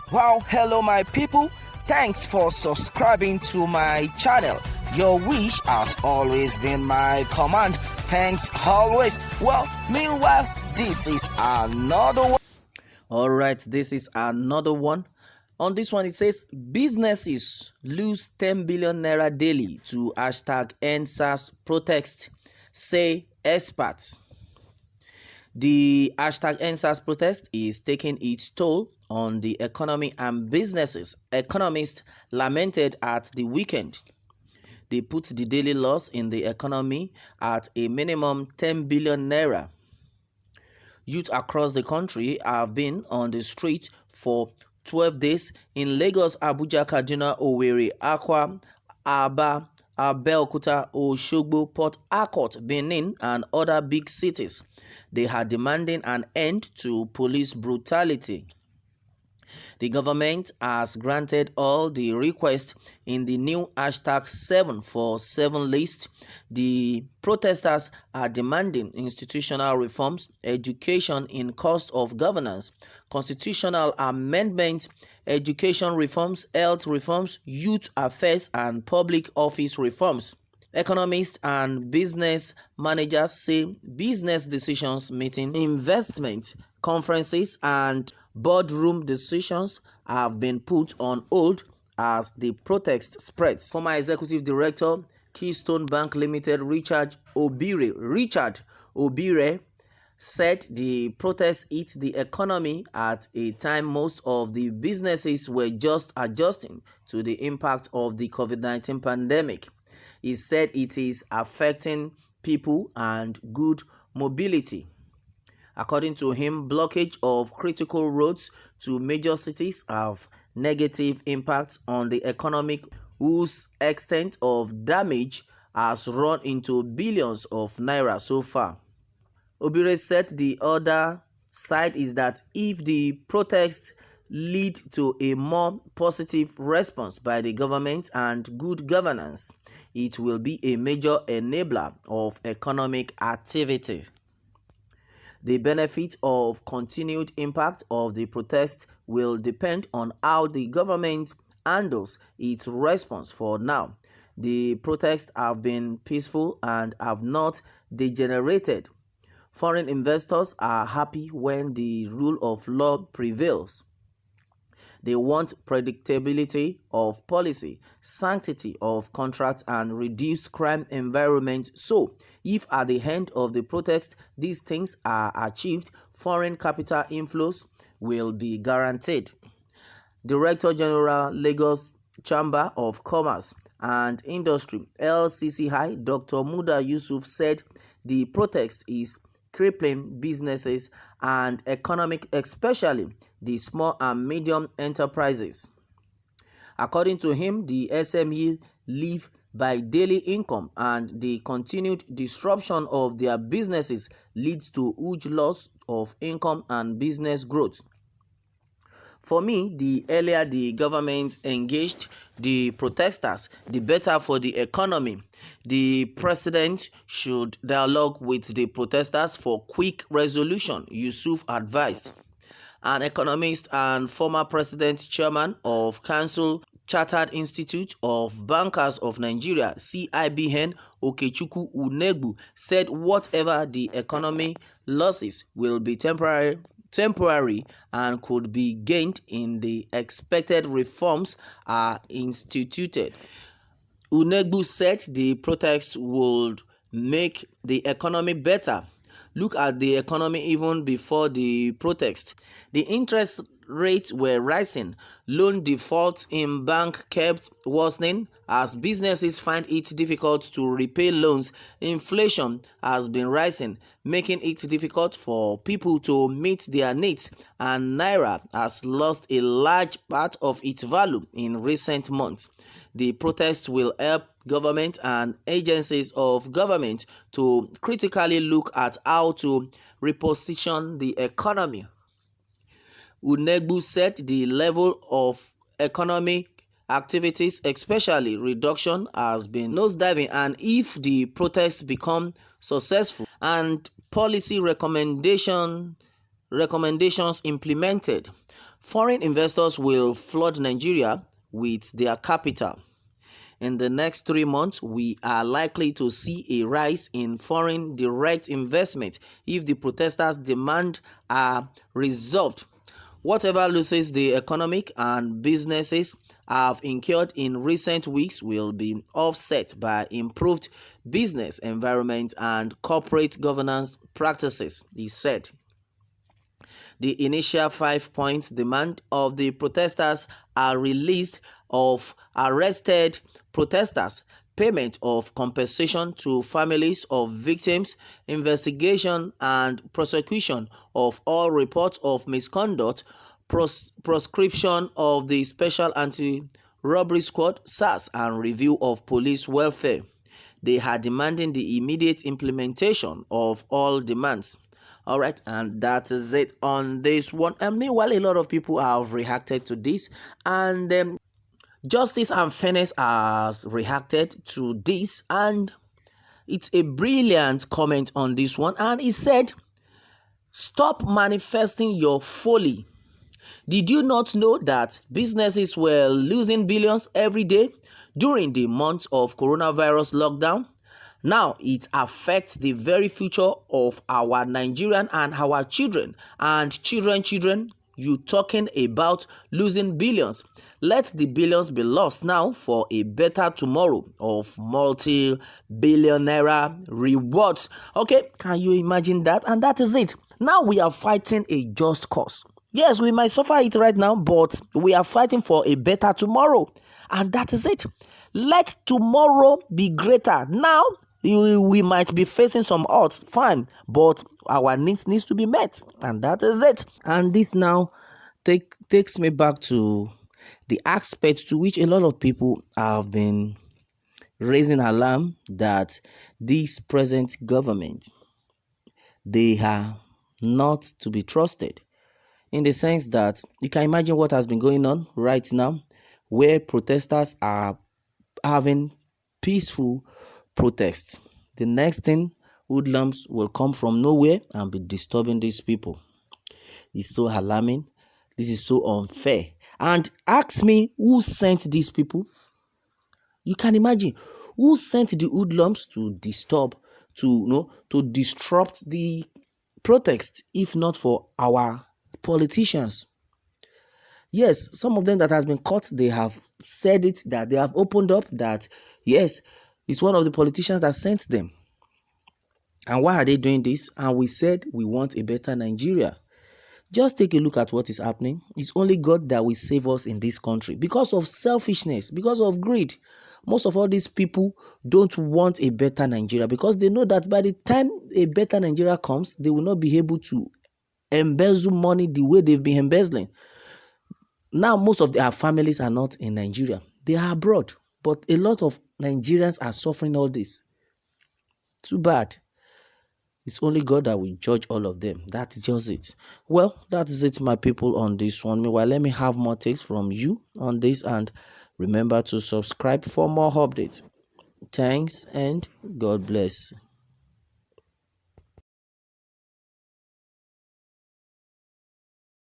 Wow, hello my people. Thanks for subscribing to my channel. Your wish has always been my command. Thanks always. Well, meanwhile, this is another one. All right, this is another one. On this one, it says businesses lose 10 billion naira daily to hashtag NSAS protest, say experts. The hashtag NSAS protest is taking its toll on the economy and businesses. Economists lamented at the weekend. They put the daily loss in the economy at a minimum 10 billion naira. Youth across the country have been on the street for 12 days in Lagos, Abuja, Kaduna, Owerri, Akwa, Aba, Abeokuta, Osogbo, Port Harcourt, Benin, and other big cities. They are demanding an end to police brutality. The government has granted all the requests in the new hashtag 747 list. The protesters are demanding institutional reforms, education in cost of governance, constitutional amendments, education reforms, health reforms, youth affairs, and public office reforms. Economists and business managers say business decisions, meeting, investment, conferences, and boardroom decisions have been put on hold as the protest spreads. Former Executive Director, Keystone Bank Limited, Richard Obire, said the protest hit the economy at a time most of the businesses were just adjusting to the impact of the COVID-19 pandemic. He said it is affecting people and good mobility. According to him, blockage of critical roads to major cities have negative impacts on the economy, whose extent of damage has run into billions of naira so far. Obire said the other side is that if the protests lead to a more positive response by the government and good governance, it will be a major enabler of economic activity. The benefit of continued impact of the protest will depend on how the government handles its response. For now, the protests have been peaceful and have not degenerated. Foreign investors are happy when the rule of law prevails. They want predictability of policy, sanctity of contract, and reduced crime environment. So, if at the end of the protest these things are achieved, foreign capital inflows will be guaranteed. Director General, Lagos Chamber of Commerce and Industry, LCCI, Dr. Muda Yusuf, said the protest is crippling businesses and economic, especially the small and medium enterprises. According to him, the SME live by daily income, and the continued disruption of their businesses leads to huge loss of income and business growth. For me, the earlier the government engaged the protesters, the better for the economy. The president should dialogue with the protesters for quick resolution, Yusuf advised. An economist and former president chairman of Council Chartered Institute of Bankers of Nigeria, CIBN, Okechukwu Unegbu, said whatever the economy losses will be temporary and could be gained in the expected reforms are instituted. Unegbu said the protest would make the economy better. Look at the economy even before the protest. The interest rates were rising. Loan defaults in bank kept worsening as businesses find it difficult to repay loans. Inflation has been rising, making it difficult for people to meet their needs, and Naira has lost a large part of its value in recent months. The protest will help government and agencies of government to critically look at how to reposition the economy. Unegbu said the level of economic activities, especially reduction, has been nosediving, and if the protests become successful and policy recommendations implemented, Foreign investors will flood Nigeria with their capital. In the next 3 months, we are likely to see a rise in foreign direct investment if the protesters' demands are resolved. Whatever losses the economic and businesses have incurred in recent weeks will be offset by improved business environment and corporate governance practices, he said. The initial 5-point demand of the protesters are release of arrested protesters, payment of compensation to families of victims, investigation and prosecution of all reports of misconduct, proscription of the Special Anti-Robbery Squad (SARS), and review of police welfare. They are demanding the immediate implementation of all demands. All right, and that is it on this one. And meanwhile, a lot of people have reacted to this, and Justice and Fairness has reacted to this, and it's a brilliant comment on this one. And he said, "Stop manifesting your folly. Did you not know that businesses were losing billions every day during the months of coronavirus lockdown? Now it affects the very future of our Nigerian and our children and children. You talking about losing billions? Let the billions be lost now for a better tomorrow of multi-billionaire rewards." Okay, can you imagine that? And that is it. Now we are fighting a just cause. Yes, we might suffer it right now, but we are fighting for a better tomorrow. And that is it. Let tomorrow be greater. Now, we might be facing some odds, fine, but our needs to be met. And that is it. And this now takes me back to the aspect to which a lot of people have been raising alarm that this present government, they are not to be trusted. In the sense that you can imagine what has been going on right now, where protesters are having peaceful protests. The next thing, hoodlums will come from nowhere and be disturbing these people. It's so alarming. This is so unfair. And ask me, who sent these people? You can imagine who sent the hoodlums to disturb, to disrupt the protest, if not for our politicians. Yes, some of them that has been caught, they have said it, that they have opened up that yes, it's one of the politicians that sent them. And why are they doing this? And we said we want a better Nigeria. Just take a look at what is happening. It's only God that will save us in this country because of selfishness, because of greed. Most of all these people don't want a better Nigeria because they know that by the time a better Nigeria comes, they will not be able to embezzle money the way they've been embezzling. Now, most of their families are not in Nigeria. They are abroad. But a lot of Nigerians are suffering all this. Too bad. It's only God that will judge all of them. That is just it. Well, that is it, my people, on this one. Meanwhile, let me have more takes from you on this. And remember to subscribe for more updates. Thanks and God bless.